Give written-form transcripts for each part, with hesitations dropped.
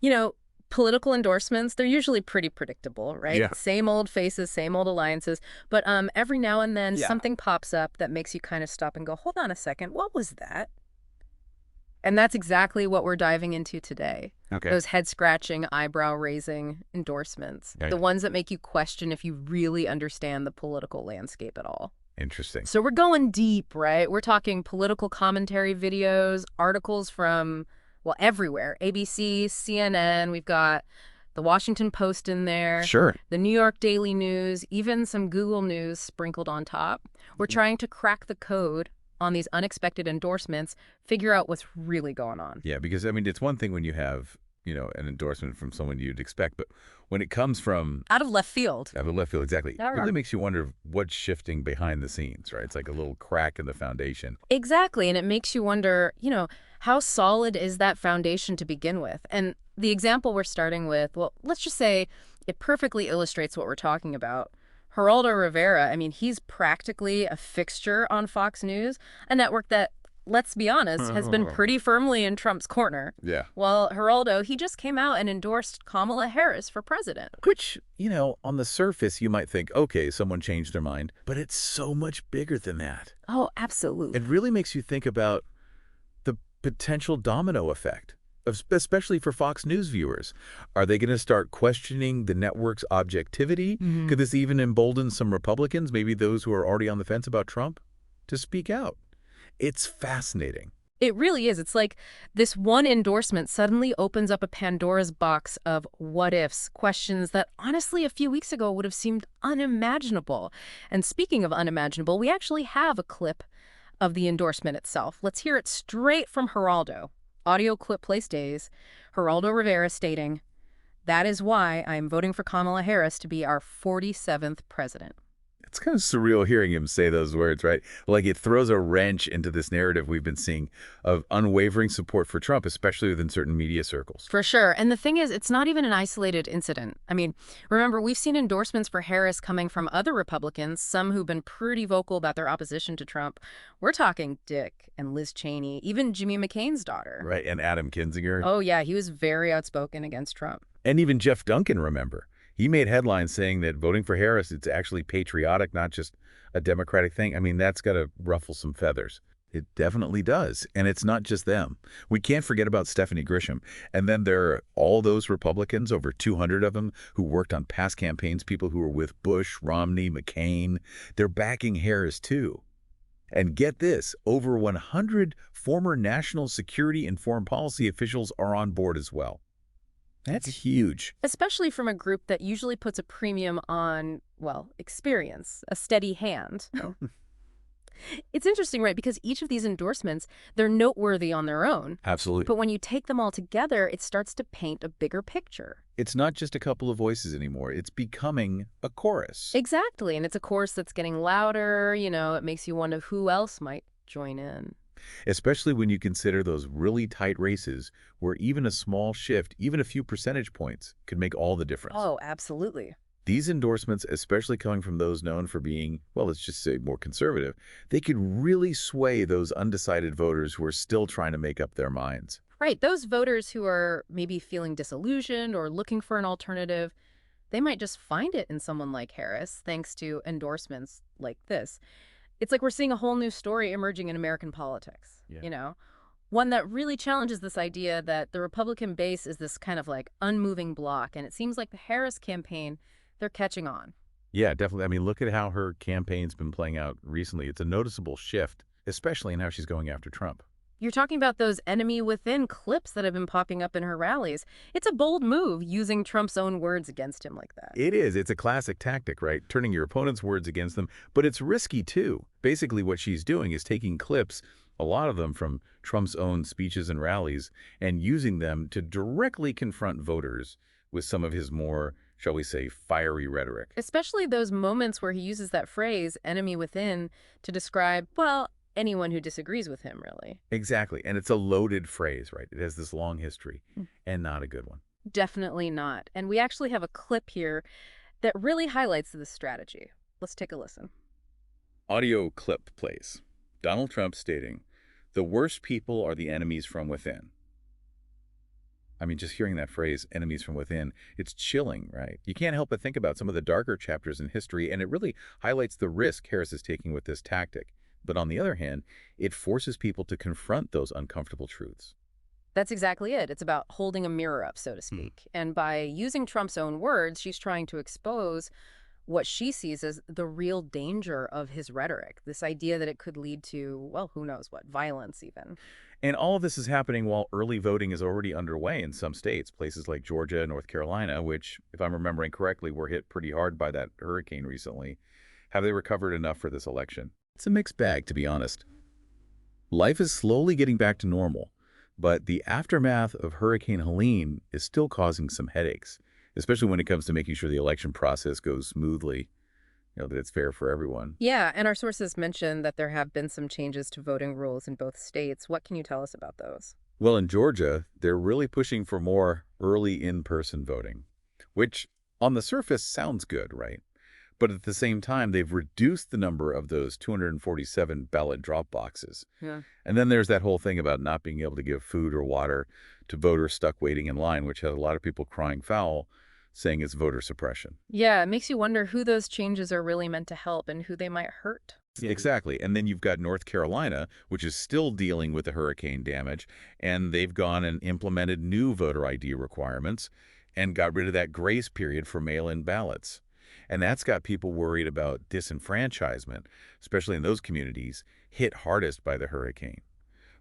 You know, political endorsements, they're usually pretty predictable, right? Yeah. Same old faces, same old alliances. But every now and then Yeah. something pops up that makes you kind of stop and go, hold on a second, what was that? And that's exactly what we're diving into today. Okay. Those head-scratching, eyebrow-raising endorsements. Yeah, The yeah. ones that make you question if you really understand the political landscape at all. Interesting. So we're going deep, right? We're talking political commentary videos, articles from, well, everywhere. ABC, CNN, we've got the Washington Post in there, Sure. the New York Daily News, even some Google News sprinkled on top. We're Mhm. trying to crack the code on these unexpected endorsements, figure out what's really going on. Yeah, because I mean, it's one thing when you have, an endorsement from someone you'd expect, but when it comes from Out of left field. out of left field, exactly, it All right. really makes you wonder what's shifting behind the scenes, right? It's like a little crack in the foundation. Exactly. And it makes you wonder, how solid is that foundation to begin with? And the example we're starting with, well, let's just say it perfectly illustrates what we're talking about. Geraldo Rivera, I mean, he's practically a fixture on Fox News, a network that, let's be honest, has been pretty firmly in Trump's corner. Yeah. Well, Geraldo, he just came out and endorsed Kamala Harris for president. Which, on the surface, you might think, okay, someone changed their mind, but it's so much bigger than that. Oh, absolutely. It really makes you think about the potential domino effect, especially for Fox News viewers. Are they going to start questioning the network's objectivity? Could this even embolden some Republicans, maybe those who are already on the fence about Trump, to speak out? It's fascinating. It really is. It's like this one endorsement suddenly opens up a Pandora's box of what ifs, questions that honestly a few weeks ago would have seemed unimaginable. And speaking of unimaginable, we actually have a clip of the endorsement itself. Let's hear it straight from Geraldo. Audio clip plays days. Geraldo Rivera stating, "That is why I am voting for Kamala Harris to be our 47th president." It's kind of surreal hearing him say those words, right? Like it throws a wrench into this narrative we've been seeing of unwavering support for Trump, especially within certain media circles. For sure. And the thing is, it's not even an isolated incident. I mean, remember, we've seen endorsements for Harris coming from other Republicans, some who've been pretty vocal about their opposition to Trump. We're talking Dick and Liz Cheney, even Jimmy McCain's daughter. Right. And Adam Kinzinger. Oh, yeah, he was very outspoken against Trump. And even Jeff Duncan, remember. He made headlines saying that voting for Harris, it's actually patriotic, not just a Democratic thing. I mean, that's got to ruffle some feathers. It definitely does. And it's not just them. We can't forget about Stephanie Grisham. And then there are all those Republicans, over 200 of them, who worked on past campaigns, people who were with Bush, Romney, McCain. They're backing Harris, too. And get this, over 100 former national security and foreign policy officials are on board as well. That's huge. Especially from a group that usually puts a premium on, well, experience, a steady hand. It's interesting, right? Because each of these endorsements, they're noteworthy on their own. Absolutely. But when you take them all together, it starts to paint a bigger picture. It's not just a couple of voices anymore. It's becoming a chorus. Exactly. And it's a chorus that's getting louder. It makes you wonder who else might join in. Especially when you consider those really tight races where even a small shift, even a few percentage points, could make all the difference. Oh, absolutely. These endorsements, especially coming from those known for being, well, let's just say more conservative, they could really sway those undecided voters who are still trying to make up their minds. Right. Those voters who are maybe feeling disillusioned or looking for an alternative, they might just find it in someone like Harris, thanks to endorsements like this. It's like we're seeing a whole new story emerging in American politics, Yeah. One that really challenges this idea that the Republican base is this kind of like unmoving block. And it seems like the Harris campaign, they're catching on. Yeah, definitely. I mean, look at how her campaign's been playing out recently. It's a noticeable shift, especially in how she's going after Trump. You're talking about those enemy within clips that have been popping up in her rallies. It's a bold move using Trump's own words against him like that. It is. It's a classic tactic, right? Turning your opponent's words against them. But it's risky, too. Basically, what she's doing is taking clips, a lot of them from Trump's own speeches and rallies, and using them to directly confront voters with some of his more, shall we say, fiery rhetoric. Especially those moments where he uses that phrase, enemy within, to describe, well, anyone who disagrees with him, really. Exactly. And it's a loaded phrase, right? It has this long history and not a good one. Definitely not. And we actually have a clip here that really highlights this strategy. Let's take a listen. Audio clip plays. Donald Trump stating, "The worst people are the enemies from within." I mean, just hearing that phrase, enemies from within, it's chilling, right? You can't help but think about some of the darker chapters in history, and it really highlights the risk Harris is taking with this tactic. But on the other hand, it forces people to confront those uncomfortable truths. That's exactly it. It's about holding a mirror up, so to Hmm. speak. And by using Trump's own words, she's trying to expose what she sees as the real danger of his rhetoric. This idea that it could lead to, well, who knows what, violence even. And all of this is happening while early voting is already underway in some states, places like Georgia and North Carolina, which, if I'm remembering correctly, were hit pretty hard by that hurricane recently. Have they recovered enough for this election? It's a mixed bag, to be honest. Life is slowly getting back to normal, but the aftermath of Hurricane Helene is still causing some headaches, especially when it comes to making sure the election process goes smoothly, that it's fair for everyone. Yeah, and our sources mention that there have been some changes to voting rules in both states. What can you tell us about those? Well, in Georgia, they're really pushing for more early in-person voting, which on the surface sounds good, right? But at the same time, they've reduced the number of those 247 ballot drop boxes. Yeah. And then there's that whole thing about not being able to give food or water to voters stuck waiting in line, which has a lot of people crying foul, saying it's voter suppression. Yeah, it makes you wonder who those changes are really meant to help and who they might hurt. Yeah, exactly. And then you've got North Carolina, which is still dealing with the hurricane damage, and they've gone and implemented new voter ID requirements and got rid of that grace period for mail-in ballots. And that's got people worried about disenfranchisement, especially in those communities hit hardest by the hurricane.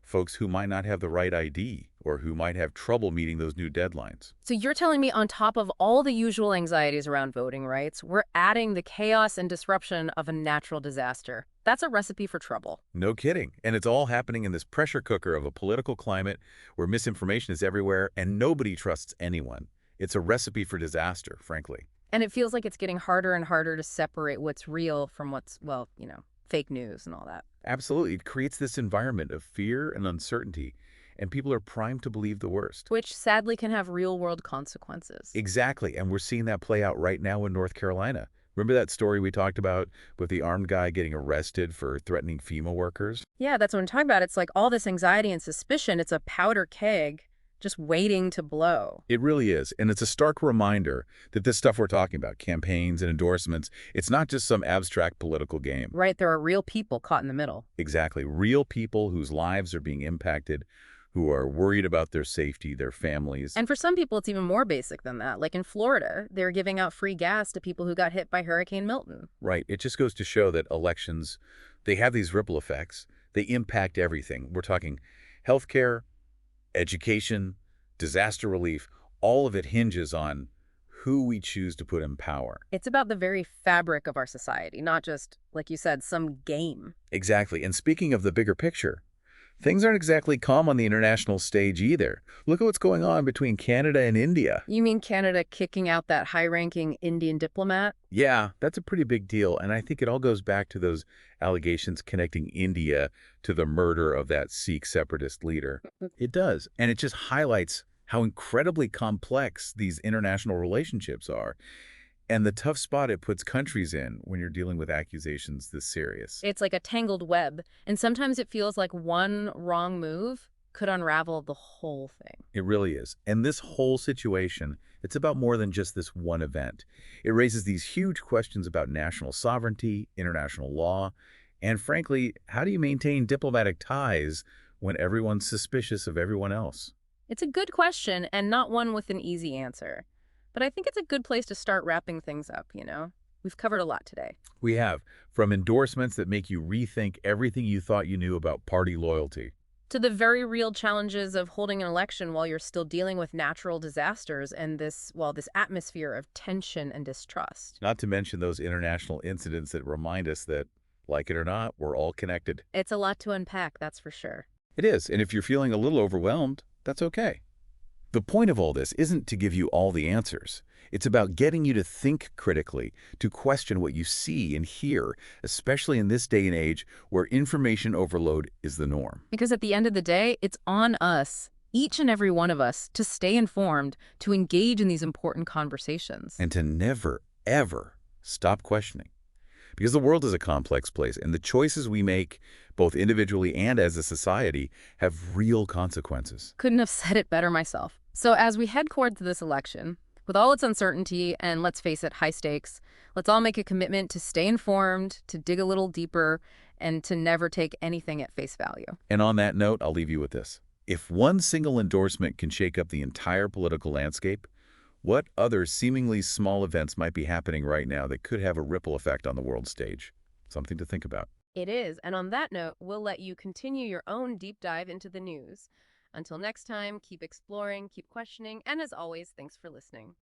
Folks who might not have the right ID or who might have trouble meeting those new deadlines. So you're telling me on top of all the usual anxieties around voting rights, we're adding the chaos and disruption of a natural disaster. That's a recipe for trouble. No kidding. And it's all happening in this pressure cooker of a political climate where misinformation is everywhere and nobody trusts anyone. It's a recipe for disaster, frankly. And it feels like it's getting harder and harder to separate what's real from what's, well, fake news and all that. Absolutely. It creates this environment of fear and uncertainty, and people are primed to believe the worst. Which sadly can have real-world consequences. Exactly. And we're seeing that play out right now in North Carolina. Remember that story we talked about with the armed guy getting arrested for threatening FEMA workers? Yeah, that's what I'm talking about. It's like all this anxiety and suspicion, it's a powder keg just waiting to blow. It really is. And it's a stark reminder that this stuff we're talking about, campaigns and endorsements, it's not just some abstract political game. Right, there are real people caught in the middle. Exactly. Real people whose lives are being impacted, who are worried about their safety, their families. And for some people, it's even more basic than that. Like in Florida, they're giving out free gas to people who got hit by Hurricane Milton. Right. It just goes to show that elections, they have these ripple effects. They impact everything. We're talking healthcare, education, disaster relief. All of it hinges on who we choose to put in power. It's about the very fabric of our society, not just, like you said, some game. Exactly. And speaking of the bigger picture, things aren't exactly calm on the international stage either. Look at what's going on between Canada and India. You mean Canada kicking out that high-ranking Indian diplomat? Yeah, that's a pretty big deal. And I think it all goes back to those allegations connecting India to the murder of that Sikh separatist leader. It does. And it just highlights how incredibly complex these international relationships are and the tough spot it puts countries in when you're dealing with accusations this serious. It's like a tangled web, and sometimes it feels like one wrong move could unravel the whole thing. It really is. And this whole situation, it's about more than just this one event. It raises these huge questions about national sovereignty, international law, and frankly, how do you maintain diplomatic ties when everyone's suspicious of everyone else? It's a good question and not one with an easy answer. But I think it's a good place to start wrapping things up. We've covered a lot today. We have, from endorsements that make you rethink everything you thought you knew about party loyalty, To the very real challenges of holding an election while you're still dealing with natural disasters and this atmosphere of tension and distrust. not to mention those international incidents that remind us that, like it or not, we're all connected. It's a lot to unpack, that's for sure. It is, and if you're feeling a little overwhelmed, that's okay. The point of all this isn't to give you all the answers. It's about getting you to think critically, to question what you see and hear, especially in this day and age where information overload is the norm. Because at the end of the day, it's on us, each and every one of us, to stay informed, to engage in these important conversations. And to never, ever stop questioning. Because the world is a complex place, and the choices we make, both individually and as a society, have real consequences. Couldn't have said it better myself. So as we head towards this election, with all its uncertainty and, let's face it, high stakes, let's all make a commitment to stay informed, to dig a little deeper, and to never take anything at face value. And on that note, I'll leave you with this. If one single endorsement can shake up the entire political landscape, what other seemingly small events might be happening right now that could have a ripple effect on the world stage? Something to think about. It is. And on that note, we'll let you continue your own deep dive into the news. Until next time, keep exploring, keep questioning, and as always, thanks for listening.